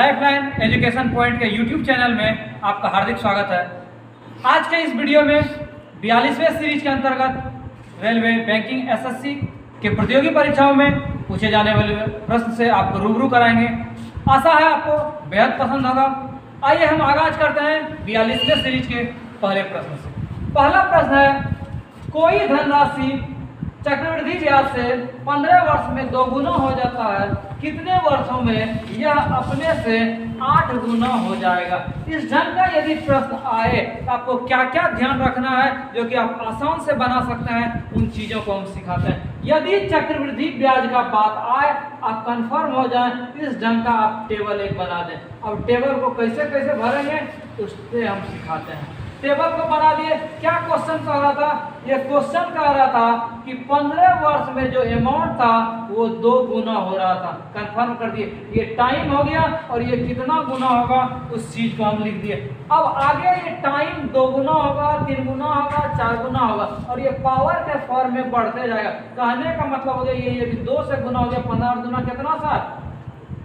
Lifeline education point के YouTube channel में आपका हार्दिक स्वागत है। आज के इस वीडियो में 42वें सीरीज के अंतर्गत रेलवे बैंकिंग एसएससी के प्रतियोगी परीक्षाओं में पूछे जाने वाले प्रश्न से आपको रूबरू कराएंगे। आशा है आपको बेहद पसंद होगा। आइए हम आगाज करते हैं 42वें सीरीज के पहले प्रश्न से। पहला प्रश्न है, कोई धनराशि चक्रवृद्धि ब्याज से 15 वर्ष में 2 गुना हो जाता है, कितने वर्षों में यह अपने से 8 गुना हो जाएगा। इस ढंग का यदि प्रश्न आए तो आपको क्या क्या ध्यान रखना है जो कि आप आसान से बना सकते हैं, उन चीजों को हम सिखाते हैं। यदि चक्रवृद्धि ब्याज का बात आए, आप कंफर्म हो जाएं, इस ढंग का आप टेबल एक बना दें। अब टेबल को कैसे कैसे भरेंगे उससे हम सिखाते हैं। टेबल को बना दिए। क्या क्वेश्चन कह रहा था? ये क्वेश्चन कह रहा था कि 15 वर्ष में जो अमाउंट था वो 2 गुना हो रहा था। कंफर्म कर दिए। ये टाइम हो गया और ये कितना गुना होगा उस चीज को हम लिख दिए। अब आगे ये टाइम 2 गुना होगा, 3 गुना होगा, 4 गुना होगा और ये पावर के फॉर्म में बढ़ते जाएगा। कहने का मतलब हो गया ये 2 से गुना हो गया, 15 गुना कितना साल?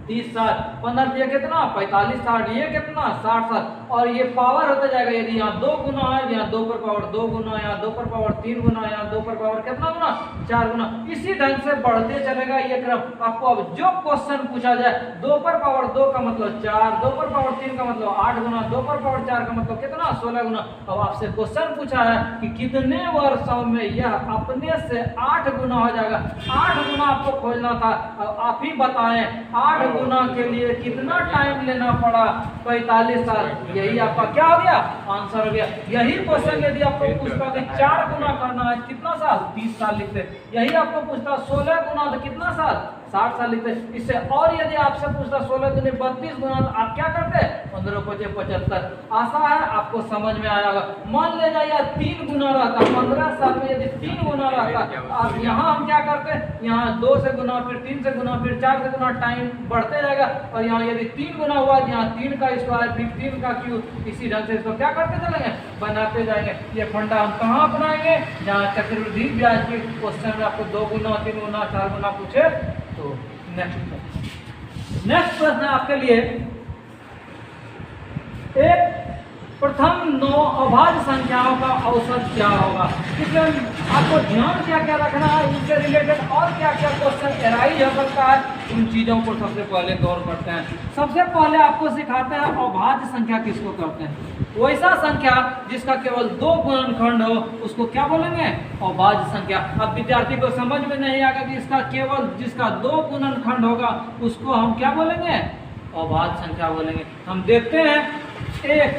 30 साल। 15 दिया कितना? 45 साल। ये कितना? 60 साल। और ये पावर होता जाएगा। यदि यहाँ 2 गुना है, यहाँ 2 पर पावर 2 गुना, यहाँ 2 पर पावर 3 गुना, यहाँ 2 पर पावर कितना गुना? 4 गुना। इसी ढंग से बढ़ते चलेगा ये क्रम। आपको अब जो क्वेश्चन पूछा जाए, 2 पर पावर 2 का मतलब 4, 2 पर पावर 3 का मतलब 8 गुना, 2 पर पावर 4 का मतलब कितना? 16 गुना। अब आपसे क्वेश्चन पूछा है कि कितने वर्षों में यह अपने से 8 गुना हो जाएगा। 8 गुना आपको खोजना था। अब आप ही बताएं 8 गुना के लिए कितना टाइम लेना पड़ा? 45 साल। यही आपका क्या हो गया? आंसर हो गया। यही क्वेश्चन यदि आपको पूछता कि 4 गुना करना है कितना साल? 30 साल लिखते। यही आपको पूछता 16 गुना तो कितना साल? 60 साल लिखते। इससे और यदि आपसे पूछता 16 गुने 32 गुना तो आप क्या करते? 15 5 75। आशा है आपको समझ में आया होगा। मान ले जाइए 3 गुना रहता, 15 साल में यदि 3 गुना रहता, अब यहाँ हम क्या करते? यहाँ 2 से गुना, फिर 3 से गुना, फिर 4 से गुना, टाइम बढ़ते जाएगा। और यहाँ यदि 3 गुना हुआ, यहाँ 3 का स्क्वायर, फिर 3 का क्यूब। इसी ढंग से इसको क्या करते चलेंगे? बनाते जाएंगे। ये फंडा हम कहाँ अपनाएंगे? जहाँ चक्रवृद्धि ब्याज के क्वेश्चन में आपको 2 गुना, 3 गुना, 4 गुना पूछे तो नेक्स्ट प्रश्न है आपके लिए। एक प्रथम 9 अभाज्य संख्याओं का औसत क्या होगा? इसमें आपको ध्यान क्या क्या रखना है, इनसे रिलेटेड और क्या क्या क्वेश्चन एराइज हो सकता है, उन चीजों को सबसे पहले गौर करते हैं। सबसे पहले आपको सिखाते हैं अभाज्य संख्या किसको कहते हैं। वैसा संख्या जिसका केवल 2 गुणनखंड हो उसको क्या बोलेंगे? अभाज्य संख्या। अब विद्यार्थी को समझ में नहीं आएगा कि इसका केवल जिसका 2 गुणनखंड होगा उसको हम क्या बोलेंगे? अभाज्य संख्या बोलेंगे। हम देखते हैं एक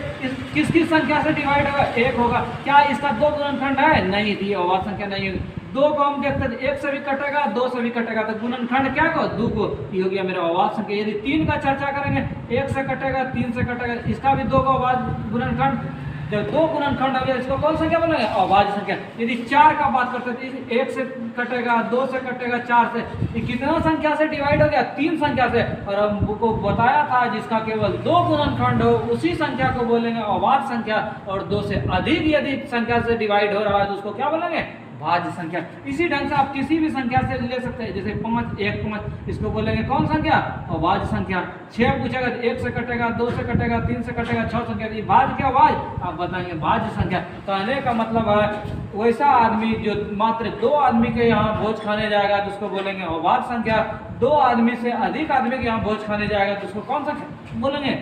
किसकी संख्या से डिवाइड होगा? 1 होगा। क्या इसका 2 गुणनखंड है? नहीं, थी अभाज्य संख्या नहीं होगी। 2 को हम देखते हैं 1 से भी कटेगा, 2 से भी कटेगा, तो गुणनखंड क्या को? 2 को। ये हो गया मेरा अभाज्य संख्या। यदि 3 का चर्चा करेंगे, 1 से कटेगा, 3 से कटेगा, इसका भी 2 का अभाज्य गुणनखंड। जब 2 गुणनखंड हो गया इसको कौन संख्या बोलेंगे? अभाज्य संख्या। यदि 4 का बात करते हैं, 1 से कटेगा, 2 से कटेगा, 4 से, ये कितना संख्या से डिवाइड हो गया? 3 संख्या से। और हमको बताया था जिसका केवल 2 गुणनखंड हो उसी संख्या को बोलेंगे अभाज्य संख्या। और 2 से अधिक यदि संख्या से डिवाइड हो रहा है तो उसको क्या बोलेंगे? भाज्य संख्या। इसी ढंग से आप किसी भी संख्या से ले सकते हैं। जैसे 5, 1, 5, इसको बोलेंगे कौन संख्या? अभाज्य संख्या। 6 पूछेगा तो 1 से कटेगा, 2 से कटेगा, 3 से कटेगा, 6 संख्या। ये भाज्य क्या? भाज्य आप बताएंगे भाज्य संख्या। कहने का मतलब है वैसा आदमी जो मात्र 2 आदमी के यहाँ भोज खाने जाएगा तो उसको बोलेंगे अभाज्य संख्या। 2 आदमी से अधिक आदमी के यहाँ भोज खाने जाएगा तो उसको कौन संख्या बोलेंगे?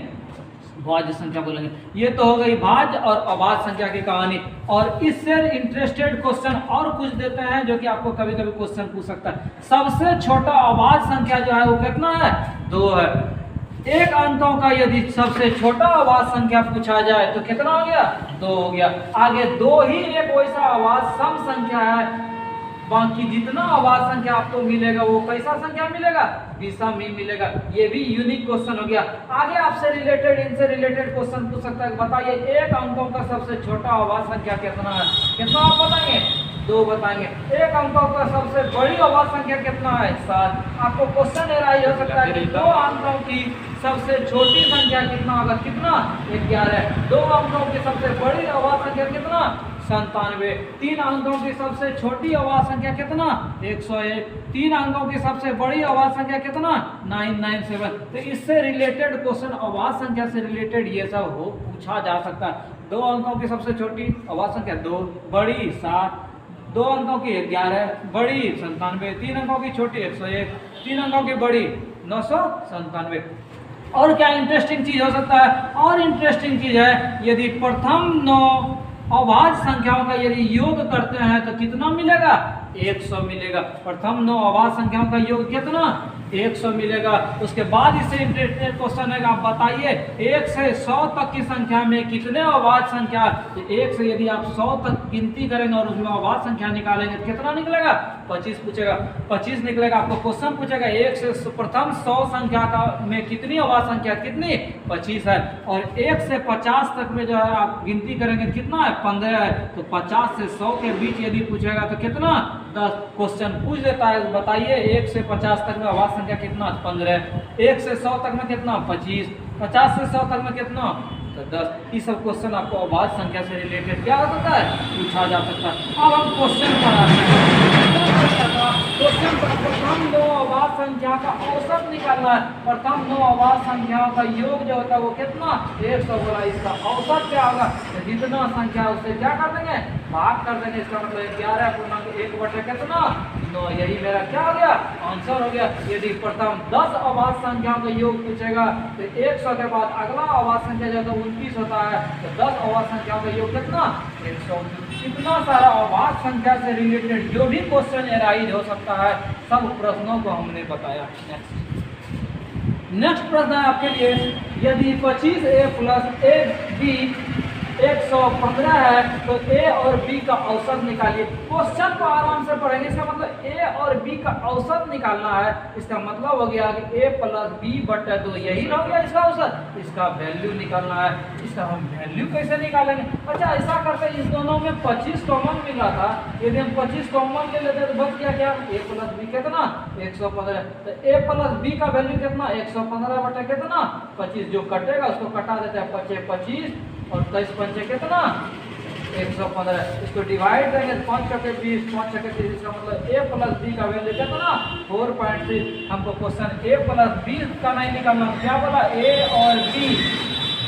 भाज्य संख्या बोलेंगे। ये तो हो गई भाज्य और अभाज्य संख्या की कहानी। और इससे इंटरेस्टेड क्वेश्चन और कुछ देते हैं जो कि आपको कभी कभी क्वेश्चन पूछ सकता है। सबसे छोटा अभाज्य संख्या जो है वो कितना है? 2 है। 1 अंकों का यदि सबसे छोटा अभाज्य संख्या पूछा जाए तो कितना हो गया? 2 हो गया। आगे 2 ही एक वैसा अभाज्य सम संख्या है। बाकी जितना अभाज्य संख्या आपको मिलेगा वो कैसा संख्या मिलेगा? विषम ही मिलेगा। ये भी यूनिक क्वेश्चन हो गया। आगे आपसे रिलेटेड इनसे रिलेटेड क्वेश्चन पूछ सकता है। बताइए 1 अंकों का सबसे छोटा अभाज्य संख्या कितना है? कितना आप बताएंगे? 2 बताएंगे। 1 अंकों का सबसे बड़ी अभाज्य संख्या कितना है? 7। आपको क्वेश्चन एराइज हो सकता है कि 2 अंकों की सबसे छोटी संख्या कितना होगा? कितना? 11। 2 अंकों की सबसे बड़ी अभाज्य संख्या कितना? 97। 3 अंकों की सबसे छोटी अवाज संख्या कितना? 101। 3 अंकों की सबसे बड़ी अवाज संख्या कितना? 997। तो इससे रिलेटेड क्वेश्चन, आवाज संख्या से रिलेटेड ये सब हो पूछा जा सकता है। 2 अंकों की सबसे छोटी आवाज संख्या 2, बड़ी 7, 2 अंकों की 11, बड़ी 97, 3 अंकों की छोटी 101, 3 अंकों की बड़ी 997। और क्या इंटरेस्टिंग चीज हो सकता है? और इंटरेस्टिंग चीज है, यदि प्रथम 9 अभाज्य संख्याओं का यदि योग करते हैं तो कितना मिलेगा? 100 मिलेगा। प्रथम 9 अभाज्य संख्याओं का योग कितना? 100 मिलेगा। उसके बाद इससे इंटरेस्टेड क्वेश्चन है, आप बताइए 1 से 100 तक की संख्या में कितने अभाज्य संख्या? 1 से यदि आप 100 तक गिनती करेंगे और उसमें अभाज्य संख्या निकालेंगे तो कितना निकलेगा? 25 पूछेगा। 25 निकलेगा। आपको क्वेश्चन पूछेगा 1 से प्रथम 100 संख्या का में कितनी अभाज्य संख्या? कितनी? 25 है। और 1 से 50 तक में जो है आप गिनती करेंगे कितना है? 15 है। तो 50 से 100 के बीच यदि पूछेगा तो कितना? 10। क्वेश्चन पूछ देता है, बताइए 1 से 50 तक में अभाज्य संख्या कितना? 15। 1 से 100 तक में कितना? 25। 50 से 100 तक में कितना? तो 10। ये सब क्वेश्चन आपको अभाज्य संख्या से रिलेटेड क्या हो सकता है? पूछा जा सकता है। अब हम क्वेश्चन पर आते हैं। क्वेश्चन पर प्रथम 9 अभाज्य संख्या का औसत निकालना है। प्रथम 9 अभाज्य संख्याओं का योग जो होता है वो कितना? 100 बोला। इसका औसत क्या होगा? तो जितना संख्या उससे क्या कर देंगे? भाग कर देंगे। इसका मतलब 11 बटे कितना? 9। यही मेरा क्या हो गया? आंसर हो गया। यदि प्रथम 10 अभाज्य संख्याओं का योग पूछेगा तो 100 के बाद अगला अभाज्य संख्या जो है 29 होता है। तो 10 अभाज्य संख्याओं का योग कितना? 100। इतना सारा अभाज्य संख्या से रिलेटेड जो भी क्वेश्चन एराइज हो सकता है, सब प्रश्नों को हमने बताया। नेक्स्ट प्रश्न है आपके लिए, यदि 25a + ab 115 है तो a और b का औसत निकालिए। क्वेश्चन को आराम से पढ़ेंगे। इसका मतलब a और b का औसत निकालना है। इसका मतलब हो गया कि a + b बटे 2 यही हो गया इसका औसत। इसका वैल्यू निकालना है। इसका हम वैल्यू कैसे निकालेंगे? अच्छा, ऐसा करते इस दोनों में 25 कॉमन मिला था। यदि हम 25 कॉमन ले लेते तो बच गया क्या? a + b कितना? 115। तो a + b का वैल्यू कितना? 115 बटे कितना? 25। जो कटेगा उसको कटा देते हैं। 25 25 और 23 पंचे कितना? 115। इसको डिवाइड करेंगे 5 × 20, 5 × 30। इसका मतलब a + b का वैल्यू कितना? 4.6। हमको क्वेश्चन a + b का नहीं निकालना। क्या बोला? a और b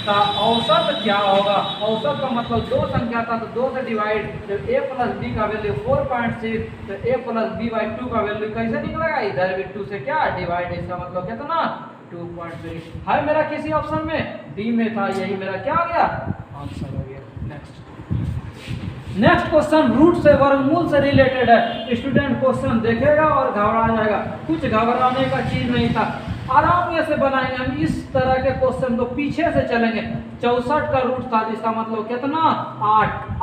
का औसत क्या होगा? औसत का मतलब 2 संख्या था तो 2 से डिवाइड। तो a + b का वैल्यू 4.6। तो a + b/2 का वैल्यू कैसे निकलेगा? इधर भी 2 से क्या डिवाइड। इसका मतलब कितना? 2.3 है मेरा किसी ऑप्शन में? डी में था। यही मेरा क्या हो गया? आंसर हो गया। नेक्स्ट क्वेश्चन रूट से वर्गमूल से रिलेटेड है। स्टूडेंट क्वेश्चन देखेगा और घबरा जाएगा। कुछ घबराने का चीज नहीं था। आराम से बनाएंगे हम। इस तरह के क्वेश्चन को पीछे से चलेंगे। 64 का रूट था, इसका मतलब कितना?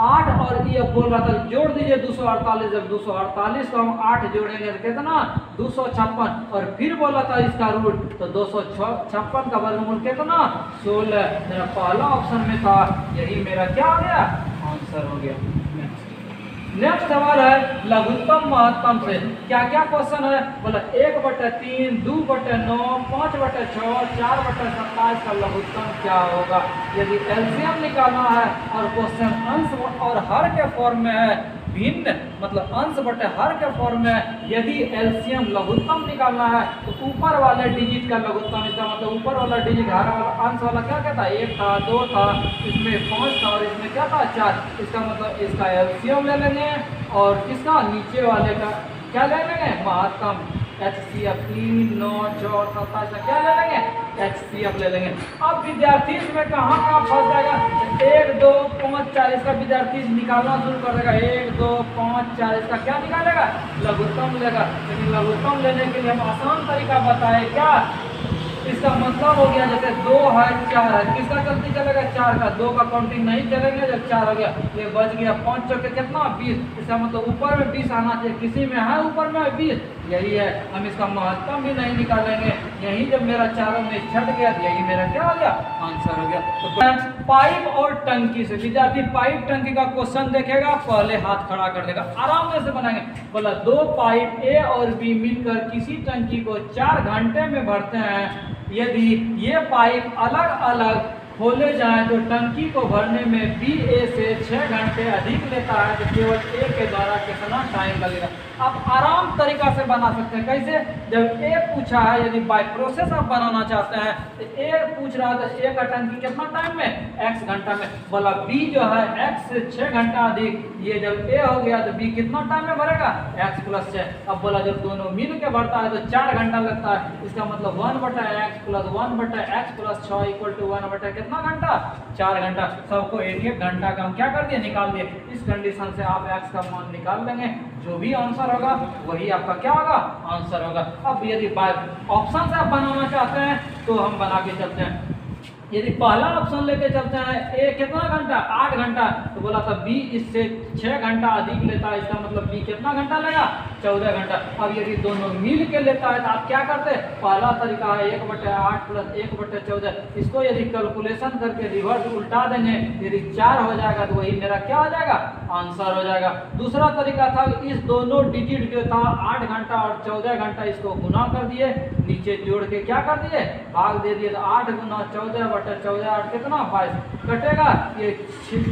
8 और ये बोल रहा था जोड़ दीजिए 248। जब 248 को हम 8 जोड़ेंगे तो कितना? 256। और फिर बोला था इसका रूट, तो 256 का वर्गमूल कितना? 16। मेरा पहला ऑप्शन में था। यही मेरा क्या हो गया? आंसर हो गया। नेक्स्ट सवाल है लघुत्तम महत्तम से। क्या क्या क्वेश्चन है? बोला 1/3, 2/9, 5/6, 4/27 का लघुत्तम क्या होगा? यदि एलसीएम निकालना है और क्वेश्चन अंश और हर के फॉर्म में है, भिन्न मतलब अंश बटे हर के फॉर्म में, यदि एलसीएम लघुत्तम निकालना है तो ऊपर वाले डिजिट का लघुत्तम। इसका मतलब ऊपर वाला डिजिट हर वाला अंश वाला क्या कहता? 1 था, 2 था, इसमें 5 था और इसमें क्या था? 4। इसका मतलब इसका एलसीएम ले लेंगे और किसका? नीचे वाले का क्या ले लेंगे? महत्तम। HCF 3, 9, 4, 27 का क्या ले लेंगे? HCF ले लेंगे। अब विद्यार्थी इसमें कहाँ फंस जाएगा? 1, 2, 5, 4 इसका विद्यार्थी निकालना शुरू कर देगा। 1, 2, 5, 4 इसका क्या निकालेगा? लघुत्तम लेगा। लेकिन लघुत्तम लेने के लिए हम आसान तरीका बताए क्या? इसका मतलब हो गया जैसे 2 है 4 है, किसका गलती चलेगा? 4 का। 2 का काउंटिंग नहीं चलेगा। जब 4 हो गया ये बच गया। 5 चौके कितना? 20। इसका मतलब ऊपर में 20 आना चाहिए। किसी में है ऊपर में 20? यही है। हम इसका महत्तम भी नहीं निकालेंगे। यही जब मेरा चारों में छट गया तो यही मेरा क्या हो गया? आंसर हो गया। तो पाइप और टंकी से विद्यार्थी पाइप टंकी का क्वेश्चन देखेगा, पहले हाथ खड़ा कर देगा। आराम से बनाएंगे। बोला 2 पाइप ए और बी मिलकर किसी टंकी को 4 घंटे में भरते हैं। यदि ये पाइप अलग अलग खोले जाए तो टंकी को भरने में बी ए से 6 घंटे अधिक लेता है, तो केवल ए के द्वारा कितना टाइम लगेगा। आप आराम तरीका से बना सकते हैं। कैसे? जब ए पूछा है, यदि बाय प्रोसेस आप बनाना चाहते हैं तो ए पूछ रहा है तो ए का टंकी कितना टाइम में, x घंटा में। बोला बी जो है x से 6 घंटा अधिक, ये जब ए हो गया तो बी कितना टाइम में भरेगा, x प्लस 6। अब बोला जब दोनों मिल के भरता है तो 4 घंटा लगता है, इसका मतलब 1/x plus 1/x plus 6 equal to 1/, कितना घंटा, 4 घंटा। सबको एक घंटा का हम क्या कर दिए, निकाल दिए। इस कंडीशन से आप x का मान निकाल लेंगे, जो भी आंसर होगा वही आपका क्या होगा, आंसर होगा। अब यदि बाय ऑप्शन से आप बनाना चाहते हैं तो हम बना के चलते हैं। यदि पहला ऑप्शन लेके चलते हैं, ए कितना घंटा, 8 घंटा, तो बोला था बी इससे 6 घंटा अधिक लेता है, इसका मतलब बी कितना घंटा लेगा, 14 घंटा। अब यदि दोनों मिल के लेता है तो आप क्या करते हैं, पहला तरीका है 1/8 प्लस 1/14, इसको यदि कैलकुलेशन करके रिवर्स उल्टा देंगे, यदि 4 हो जाएगा तो वही मेरा क्या हो जाएगा, आंसर हो जाएगा। दूसरा तरीका था इस दोनों डिजिट जो था 8 घंटा और 14 घंटा, इसको गुना कर दिए, नीचे जोड़ के क्या कर दिए, भाग दे दिए, तो 8 गुना 14/14 8 कितना, 22 कटेगा। ये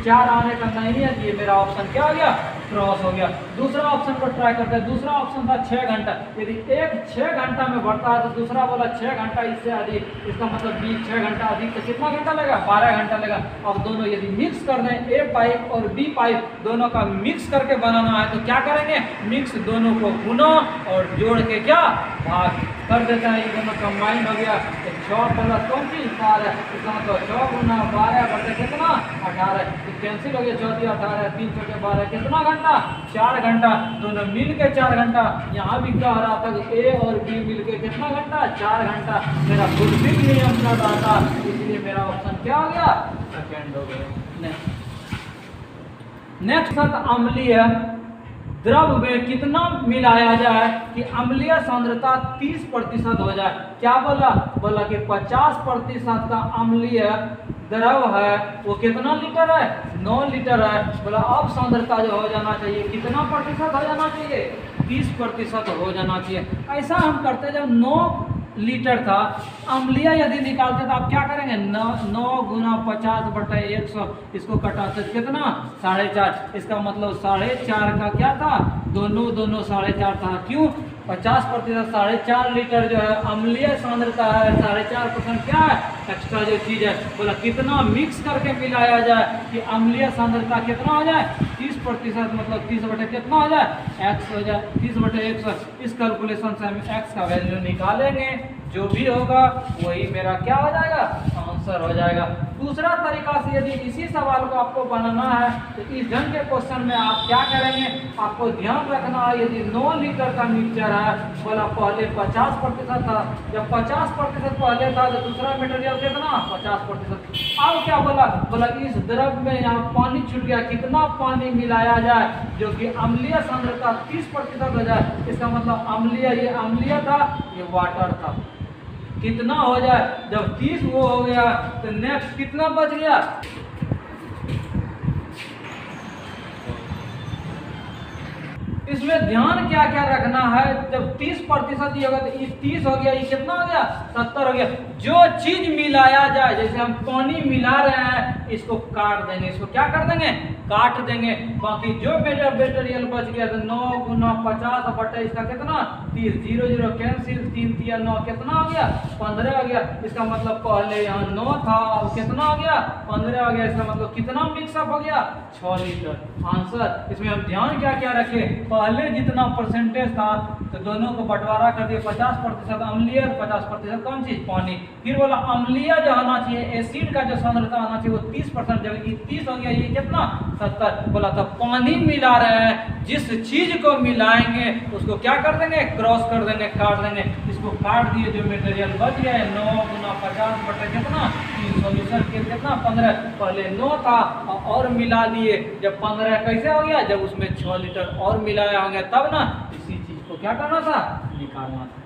4 आने का नहीं है, ये मेरा ऑप्शन क्या हो गया, क्रॉस हो गया। दूसरा ऑप्शन को ट्राई करते हैं। दूसरा ऑप्शन था 6 घंटा, यदि एक 6 घंटा में बढ़ता है तो दूसरा बोला 6 घंटा इससे अधिक, इसका मतलब बी 6 घंटा अधिक, तो कितना घंटा लेगा, 12 घंटा लेगा। अब दोनों यदि मिक्स कर दें, ए पाइप और बी पाइप दोनों का मिक्स करके बनाना है तो क्या करेंगे, मिक्स दोनों को गुना और जोड़ के क्या भाग कर देता है, ये दोनों कंबाइन हो गया। तो 6 प्लस कौन सी 4 है, इसका मतलब 6 गुना 12 बटे कितना, 18, तो कैंसिल हो गया, 14 18 3 × 12 कितना घंटा, 4 घंटा। दोनों मिल के 4 घंटा, यहाँ भी कह रहा था कि ए और बी मिल के कितना घंटा, 4 घंटा। मेरा फुलफिल नियम का डाटा, इसलिए मेरा ऑप्शन क्या हो गया, सेकेंड हो गया। नेक्स्ट अम्लीय द्रव में कितना मिलाया जाए कि अम्लीय सांद्रता 30% हो जाए। क्या बोला, बोला कि 50% का अम्लीय द्रव है वो कितना लीटर है, 9 लीटर है। बोला अब सांद्रता जो हो जाना चाहिए कितना प्रतिशत हो जाना चाहिए, 30% हो जाना चाहिए। ऐसा हम करते जब 9 लीटर था, अम्लीय यदि निकालते तो आप क्या करेंगे, 9 गुना 50/100, इसको कटाते कितना, 4.5, इसका मतलब 4.5 का क्या था, दोनों 4.5 था। क्यों, 50% 4.5 लीटर जो है अम्लीय सांद्रता है, 4.5% क्या है, एक्स्ट्रा जो चीज़ है। बोला कितना मिक्स करके मिलाया जाए कि अम्लीय सांद्रता कितना हो जाए, 30%, मतलब 30 बटे कितना हो जाए, x हो जाए, 30/100। इस कैलकुलेशन से हम x का वैल्यू निकालेंगे, जो भी होगा वही मेरा क्या हो जाएगा, आंसर हो जाएगा। दूसरा तरीका से यदि इसी सवाल को आपको बनाना है तो इस ढंग के क्वेश्चन में आप क्या करेंगे, आपको ध्यान रखना है यदि 9 लीटर का मिक्सचर है, बोला पहले 50% था, जब 50% पहले था तो दूसरा मटेरियल कितना, 50%। अब क्या बोला, बोला इस द्रव में यहाँ पानी छूट गया, कितना पानी मिलाया जाए जो कि अम्लीय सांद्रता 30% हो जाए। इसका मतलब अम्लीय, ये अम्लीय था, ये वाटर था, कितना हो जाए, जब 30 वो हो गया तो नेक्स्ट कितना बच गया, इसमें ध्यान क्या क्या रखना है, जब 30% ये होगा तो ये 30 हो गया, ये कितना हो गया, 70 हो गया। जो चीज मिलाया जाए, जैसे हम पानी मिला रहे हैं, इसको काट देंगे, इसको क्या कर देंगे, काट देंगे। बाकी जो मटेरियल बच गया तो 9 गुना 50 बटे इसका कितना, 30, 0 0 कैंसिल, 3 3 9 कितना हो गया, 15 हो गया। इसका मतलब पहले यहाँ 9 था, अब कितना हो गया, 15 हो गया। इसका मतलब कितना मिक्सअप हो गया, 6 लीटर। आंसर इसमें हम ध्यान क्या क्या रखें, पहले जितना परसेंटेज था तो दोनों को बंटवारा कर दिया, 50% अम्लीय, 50% कौन चीज, पानी। फिर बोला अम्लीय जो होना चाहिए, एसिड का जो सांद्रता होना चाहिए वो 30%, जब 30 हो गया, ये कितना, 70। बोला था पानी मिला रहे हैं, जिस चीज को मिलाएंगे उसको क्या कर देंगे, क्रॉस कर देंगे, काट देंगे। इसको काट दिए, जो मटेरियल बच गया है 9 गुना 50 बटे कितना, सोल्यूशन के कितना, 15। पहले 9 था और मिला दिए, जब 15 कैसे हो गया, जब उसमें 6 लीटर और मिलाया होंगे तब ना, इसी चीज को क्या करना था, निकालना था।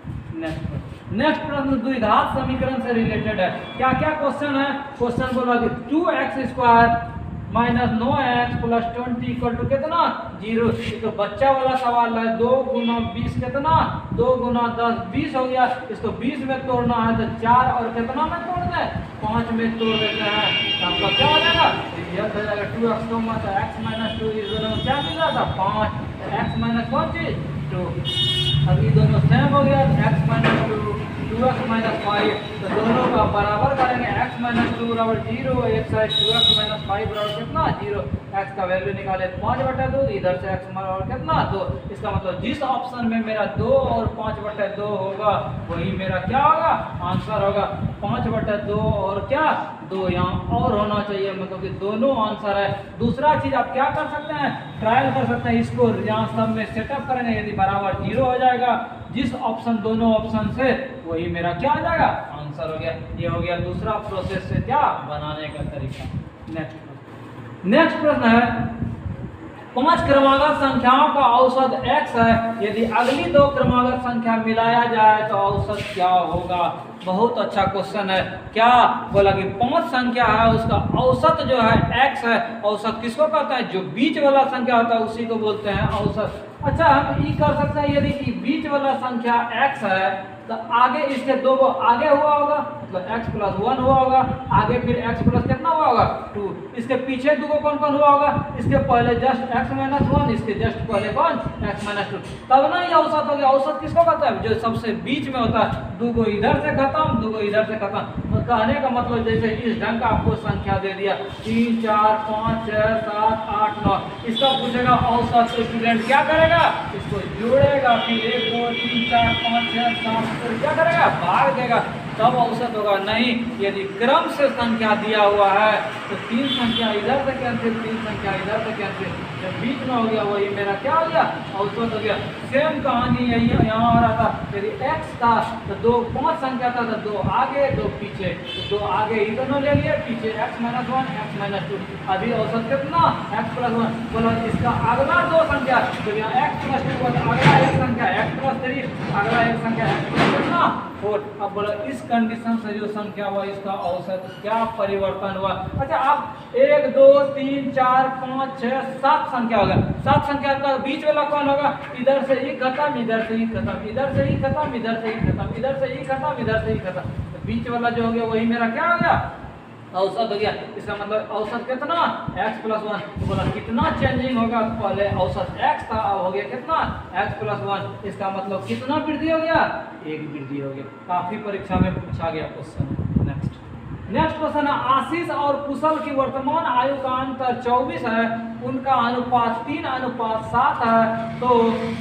नेक्स्ट प्रश्न द्विघात समीकरण से रिलेटेड है। क्या क्या क्वेश्चन है, क्वेश्चन बोला कि 2x² minus 9x plus 20 equal to कितना 0। ये तो बच्चा वाला सवाल है। 2 गुना 20 कितना 2 गुना 10 20 हो गया। इसको 20 में तोड़ना है तो 4 और कितना में तोड़ दे 5 में तोड़ देते हैं तो आपका क्या हो जाएगा यह हो जाएगा 2x को मत x माइनस 2 इस दोनों में क्या मिल रहा था 5 x माइनस कौन चीज 2। अब ये दोनों सेम हो गया x माइनस 2 2x माइनस 5 तो दोनों का बराबर करेंगे x माइनस 2 बराबर 0 एक साइड 2x माइनस 5 बराबर कितना 0। x का वैल्यू निकाले 5/2 इधर से x बराबर कितना 2। इसका मतलब जिस ऑप्शन में मेरा 2 और 5/2 होगा वही मेरा क्या होगा आंसर होगा 5/2 और क्या 2 यहाँ और होना चाहिए मतलब कि दोनों आंसर है। दूसरा चीज आप क्या कर सकते हैं ट्रायल कर सकते हैं इसको यहाँ सब में सेटअप करेंगे यदि बराबर 0 हो जाएगा जिस ऑप्शन दोनों ऑप्शन से वही मेरा क्या आ जाएगा आंसर हो गया। ये हो गया दूसरा प्रोसेस से क्या बनाने का तरीका। नेक्स्ट प्रश्न है 5 क्रमागत संख्याओं का औसत x है यदि अगली 2 क्रमागत संख्या मिलाया जाए तो औसत क्या होगा। बहुत अच्छा क्वेश्चन है। क्या बोला कि 5 संख्या है उसका औसत जो है x है। औसत किसको कहता है जो बीच वाला संख्या होता है उसी को बोलते हैं औसत। अच्छा हम ये कर सकते हैं यदि बीच वाला संख्या x है तो आगे इसके 2 को आगे हुआ होगा मतलब x प्लस 1 हुआ होगा आगे फिर x प्लस कितना हुआ होगा 2। इसके पीछे 2 को कौन कौन हुआ होगा इसके पहले जस्ट x माइनस 1 इसके जस्ट पहले कौन x माइनस 2 तब ना ये औसत हो गया। औसत किसको कहता है जो सबसे बीच में होता है 2 को इधर से खत्म 2 को इधर से खत्म। तो कहने का मतलब जैसे इस ढंग का आपको संख्या दे दिया 3 4 5 6 7 8 9 इसका पूछेगा औसत तो स्टूडेंट क्या करेगा इसको जोड़ेगा फिर 1 2 3 4 5 6 7 फिर क्या करेगा भाग देगा तब औसत होगा। नहीं यदि क्रम से संख्या दिया हुआ है तो 3 संख्या इधर से कैंसिल 3 संख्या इधर से कैंसिल जब बीच में हो गया वही मेरा क्या हो गया औसत हो गया। सेम कहानी यही यहाँ हो रहा था यदि x था तो 5 संख्या था तो 2 आगे 2 पीछे तो 2 आगे ही दोनों ले लिए पीछे x माइनस 1 x माइनस 2 अभी औसत कितना x प्लस 1 बोलो इसका अगला 2 संख्या तो यहाँ x प्लस 2 अगला एक संख्या x प्लस 3 अगला एक संख्या x प्लस कितना 4। अब बोलो इस कंडीशन से जो संख्या हुआ इसका औसत क्या परिवर्तन हुआ। अच्छा आप 1 2 3 4 5 6 7 संख्या होगा 7 संख्या का बीच वाला कौन होगा इधर से ही खत्म इधर से ही खत्म इधर से ही खत्म इधर से ही खत्म इधर से ही खत्म इधर से ही खत्म तो बीच वाला जो हो गया वही मेरा क्या हो गया औसत हो गया। इसका मतलब औसत कितना x प्लस 1 तो बोला कितना चेंजिंग होगा पहले औसत x था अब हो गया कितना x प्लस 1 इसका मतलब कितना वृद्धि हो गया 1 वृद्धि हो गया। काफी परीक्षा में पूछा गया क्वेश्चन। नेक्स्ट क्वेश्चन है आशीष और कुशल की वर्तमान आयु का अंतर 24 है उनका अनुपात 3:7 है तो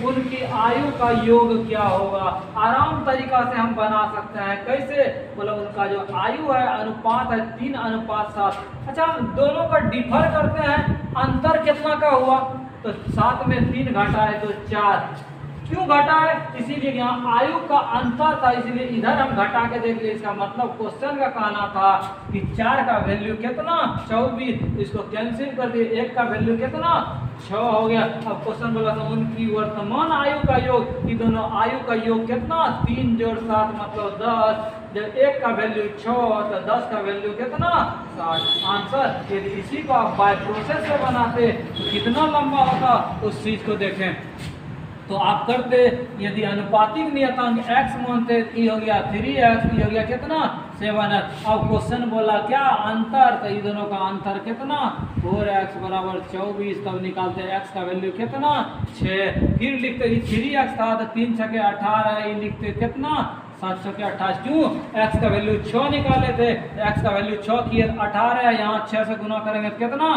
उनकी आयु का योग क्या होगा। आराम तरीका से हम बना सकते हैं कैसे बोला उनका जो आयु है अनुपात है 3:7। अच्छा हम दोनों का डिफर करते हैं अंतर कितना का हुआ तो 7 में 3 घटा है तो 4 क्यों घटा है इसीलिए यहाँ आयु का अंतर था इसलिए इधर हम घटा के देख लिए। इसका मतलब क्वेश्चन का कहना था कि 4 का वैल्यू कितना 24 इसको कैंसिल कर दिए 1 का वैल्यू कितना 6 हो गया। अब क्वेश्चन बोला था उनकी वर्तमान आयु का योग ये दोनों आयु का योग कितना 3 जोड़ 7 मतलब 10 जब 1 का वैल्यू 6 तो 10 का वैल्यू कितना 60 आंसर। यदि इसी को आप बाय प्रोसेस से बनाते तो कितना लंबा होता उस चीज को देखें तो आप करते यदि अनुपातिक नियतांक x मानते ये हो गया 3x ये हो गया कितना 7x। अब क्वेश्चन बोला क्या अंतर तो ये दोनों का अंतर कितना 4x बराबर 24 तब निकालते x का वैल्यू कितना 6 फिर लिखते 3x था तो 3 6 18 ये लिखते कितना 7 6 28 क्यों x का वैल्यू 6 निकाले थे x का वैल्यू 6 किए 18 है यहाँ 6 से गुना करेंगे तो कितना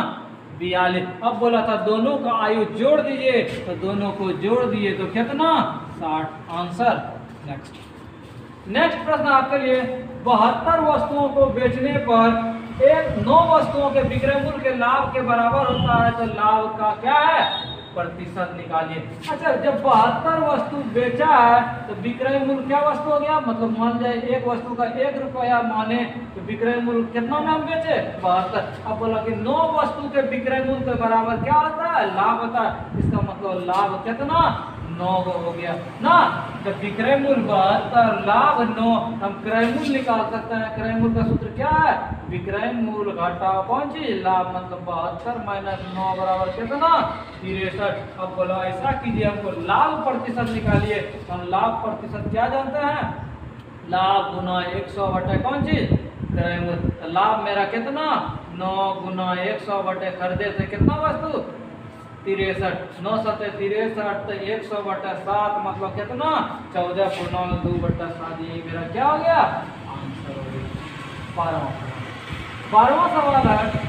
42। अब बोला था दोनों का आयु जोड़ दीजिए तो दोनों को जोड़ दिए तो कितना 60 आंसर। नेक्स्ट प्रश्न आपके लिए 72 वस्तुओं को बेचने पर 9 वस्तुओं के विक्रय मूल्य के लाभ के बराबर होता है तो लाभ का क्या है प्रतिशत निकालिए। अच्छा जब 72 वस्तु बेचा है तो विक्रय मूल्य क्या वस्तु हो गया मतलब मान जाए एक वस्तु का 1 रुपया माने तो विक्रय मूल्य कितना में हम बेचे 72। अब बोला कि 9 वस्तु के विक्रय मूल्य के बराबर क्या होता है लाभ होता है। इसका मतलब लाभ कितना 9 हो गया ना। जब विक्रय मूल्य 72 लाभ 9, हम क्रय मूल्य निकाल सकते हैं। क्रय मूल्य का सूत्र क्या है? विक्रय मूल्य घटा कौन चीज लाभ, मतलब 72 माइनस 9 बराबर कितना? 63। अब बोला ऐसा कीजिए, हमको लाभ प्रतिशत निकालिए। हम लाभ प्रतिशत क्या जानते हैं? लाभ गुना 100 बटे कौन चीज? क्रय मूल्य। तो लाभ मेरा कितना? 9 गुना 100 बटे खरीदे थे कितना वस्तु? 63। 9 सत्ते 63, तो 100 बटे 7 मतलब कितना? 14 पूर्णांक 2 बटे 7। ये मेरा क्या हो गया? आंसर हो गया। 12वां सवाल है,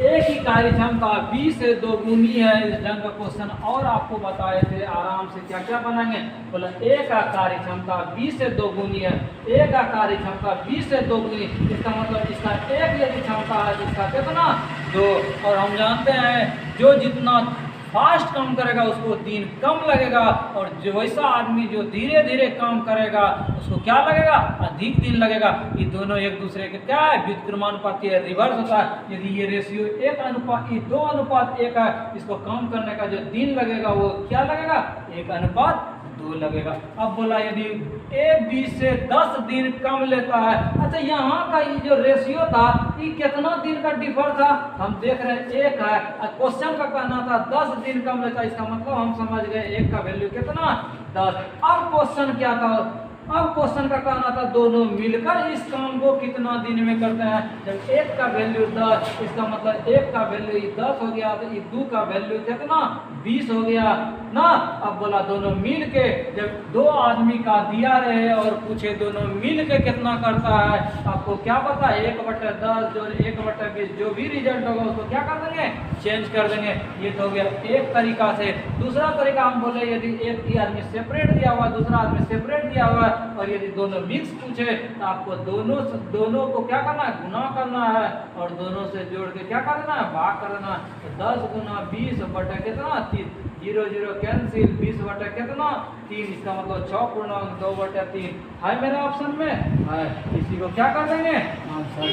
एक ही कार्य क्षमता 20 से 2 गुनी है। इस ढंग का क्वेश्चन और आपको बताए थे, आराम से क्या क्या बनाएंगे। बोला एक का कार्य क्षमता 20 से 2 गुनी है। एक का कार्य क्षमता 20 से 2 गुनी, इसका मतलब इसका एक यदि क्षमता है तो इसका कितना? 2। और हम जानते हैं जो जितना फास्ट काम करेगा उसको दिन कम लगेगा, और जो वैसा आदमी जो धीरे धीरे काम करेगा उसको क्या लगेगा? अधिक दिन लगेगा। ये दोनों एक दूसरे के क्या है? व्युत्क्रमानुपाती है, रिवर्स होता है। यदि ये रेशियो 1:1 है, इसको काम करने का जो दिन लगेगा वो क्या लगेगा? 1:2 लगेगा। अब बोला यदि A 20 से 10 दिन कम लेता है। अच्छा, यहाँ का ये जो रेशियो था ये कितना दिन का डिफर था? हम देख रहे हैं 1 है। क्वेश्चन का कहना था 10 दिन कम लेता है, इसका मतलब हम समझ गए 1 का वैल्यू कितना? 10। अब क्वेश्चन क्या था? अब क्वेश्चन का कहना था दोनों मिलकर इस काम को कितना दिन में करते हैं। जब 1 का वैल्यू 10, इसका मतलब 1 का वैल्यू 10 हो गया, तो ये 2 का वैल्यू कितना? 20 हो गया ना। अब बोला दोनों मिल के, जब 2 आदमी का दिया रहे और पूछे दोनों मिल के कितना करता है, आपको क्या पता है? 1/10 जो 1/20 जो भी रिजल्ट होगा उसको क्या कर देंगे? चेंज कर देंगे। ये तो हो गया एक तरीका से। दूसरा तरीका हम बोले यदि एक ही आदमी सेपरेट दिया हुआ, दूसरा आदमी सेपरेट दिया हुआ और यदि दोनों मिक्स पूछे तो आपको दोनों को क्या करना है? गुना करना है, और दोनों से जोड़ के क्या करना है? भाग करना है। तो 10 गुना 20 बटे कितना? 3। 0 0 कैंसिल, 20 बटे कितना? 3। इसका मतलब 6 पूर्णांक 2 बटे 3 है मेरे ऑप्शन में है। इसी को क्या कर देंगे? आंसर।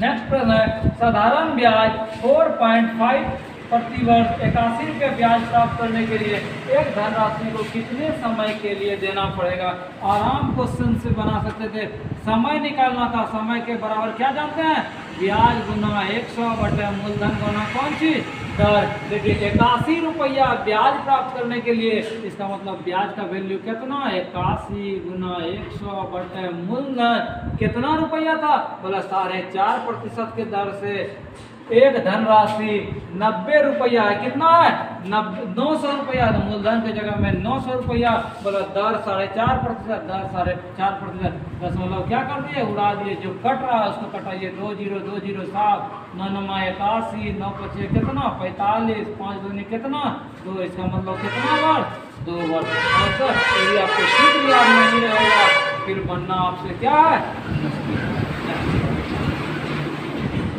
नेक्स्ट प्रश्न है, साधारण ब्याज 4.5 प्रति वर्ष 81 रुपये ब्याज प्राप्त करने के लिए एक धनराशि को कितने समय के लिए देना पड़ेगा? आराम क्वेश्चन से बना सकते थे। समय निकालना था, समय के बराबर क्या जानते हैं? ब्याज गुना 100 बटे मूलधन गुना कौन सी? दर। देखिए 81 रुपया ब्याज प्राप्त करने के लिए, इसका मतलब ब्याज का वैल्यू कितना? 81 गुना 100 बटे मूलधन कितना रुपया था? बोला 4.5% के दर से एक धनराशि 90 रुपया है। कितना है? 900 रुपया। मूलधन की जगह में 900 रुपया। बोला दर 4.5%, दर 4.5%। दशमलव क्या कर दिए? उड़ा दिए। जो कट रहा है उसको कटाइए। 2 0 2 0 7, 9 9 81, 9 5 कितना? 45, 5 दूनी कितना? 2। इसका मतलब कितना वर्ष? 2 वर्ष। और सर यदि आपको सूत्र याद नहीं रहेगा फिर बनना आपसे क्या है?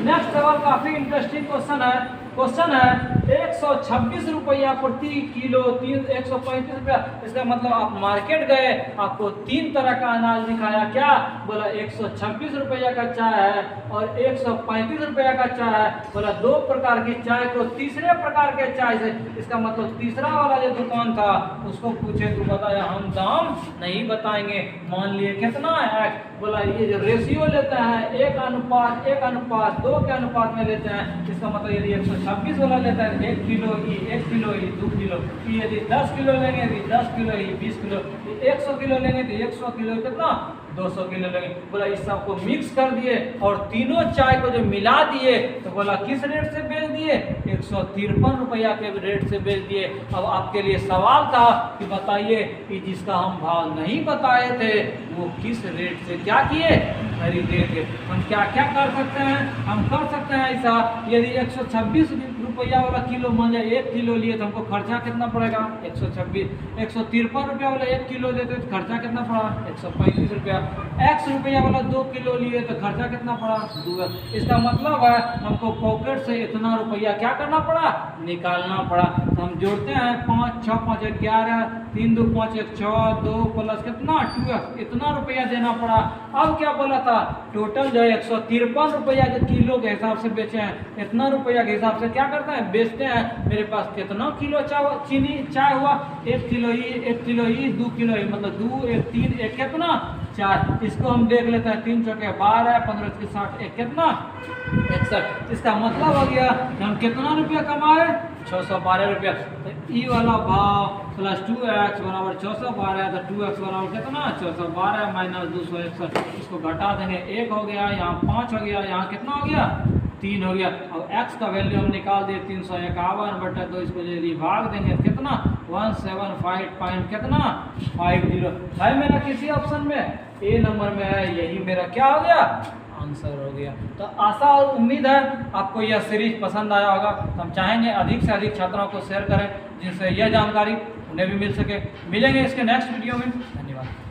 नेक्स्ट सवाल काफी इंटरेस्टिंग क्वेश्चन है। 126 रुपया प्रति किलो, 135 रुपया। इसका मतलब आप मार्केट गए, आपको 3 तरह का अनाज दिखाया। क्या बोला? 126 रुपया का चाय है और 135 रुपया का चाय है। बोला 2 प्रकार की चाय को तीसरे प्रकार के चाय से, इसका मतलब तीसरा वाला जो दुकान था उसको पूछे तो बताया हम दाम नहीं बताएंगे। मान लिए कितना है? बोला ये जो रेशियो लेते हैं 1:2 के अनुपात में लेते हैं। इसका मतलब यदि 126 वाला लेता है 1 किलो ही 1 किलो ही 2 किलो, यदि 10 किलो लेंगे तो 10 किलो ही 20 किलो, 100 किलो लेंगे तो 100 किलो कितना? 200 किलो लेंगे। बोला इस सब को मिक्स कर दिए और तीनों चाय को जो मिला दिए तो बोला किस रेट से बेच दिए? 153 रुपया के रेट से बेच दिए। अब आपके लिए सवाल था कि बताइए कि जिसका हम भाव नहीं बताए थे वो किस रेट से क्या किए? खरीदे थे। हम क्या क्या कर सकते हैं? हम कर सकते हैं ऐसा, यदि 126 रुपया वाला किलो मान जाए 1 किलो लिए तो हमको खर्चा कितना पड़ेगा? 126। 153 रुपया वाला 1 किलो लेते तो खर्चा कितना पड़ा? 135 रुपया। x रुपया वाला 2 किलो लिए तो खर्चा कितना पड़ा 2x। इसका मतलब है हमको पॉकेट से इतना रुपया क्या करना पड़ा, निकालना पड़ा। तो हम जोड़ते हैं 5 6 5 11, 3 2 5 1 6, 2 प्लस कितना 2x, इतना रुपया देना पड़ा। अब क्या बोला था, टोटल जो है 153 रुपया के किलो के हिसाब से बेचे हैं, इतना रुपया के हिसाब से क्या करते हैं, बेचते हैं। मेरे पास कितना किलो चाय हुआ, 1 किलो ही, 1 किलो ही, 2 किलो ही, मतलब 2 1 3 1 कितना 4। इसको हम देख लेते हैं, 3 चौके 12, 15 के 60, 1 कितना 61। इसका मतलब हो गया हम कितना रुपया कमाए, 612 रुपया। तो ई वाला भाव प्लस 2x बराबर 612, तो 2x बराबर कितना 612 माइनस 261। इसको घटा देंगे, 1 हो गया, यहाँ 5 हो गया, यहाँ कितना हो गया 3 हो गया। और x का वैल्यू हम निकाल दिए 351/2, इसको यदि भाग देंगे कितना 175 कितना 50 है मेरा किसी ऑप्शन में, ए नंबर में है, यही मेरा क्या हो गया आंसर हो गया। तो आशा और उम्मीद है आपको यह सीरीज पसंद आया होगा। तो हम चाहेंगे अधिक से अधिक छात्रों को शेयर करें जिससे यह जानकारी उन्हें भी मिल सके। मिलेंगे इसके नेक्स्ट वीडियो में, धन्यवाद।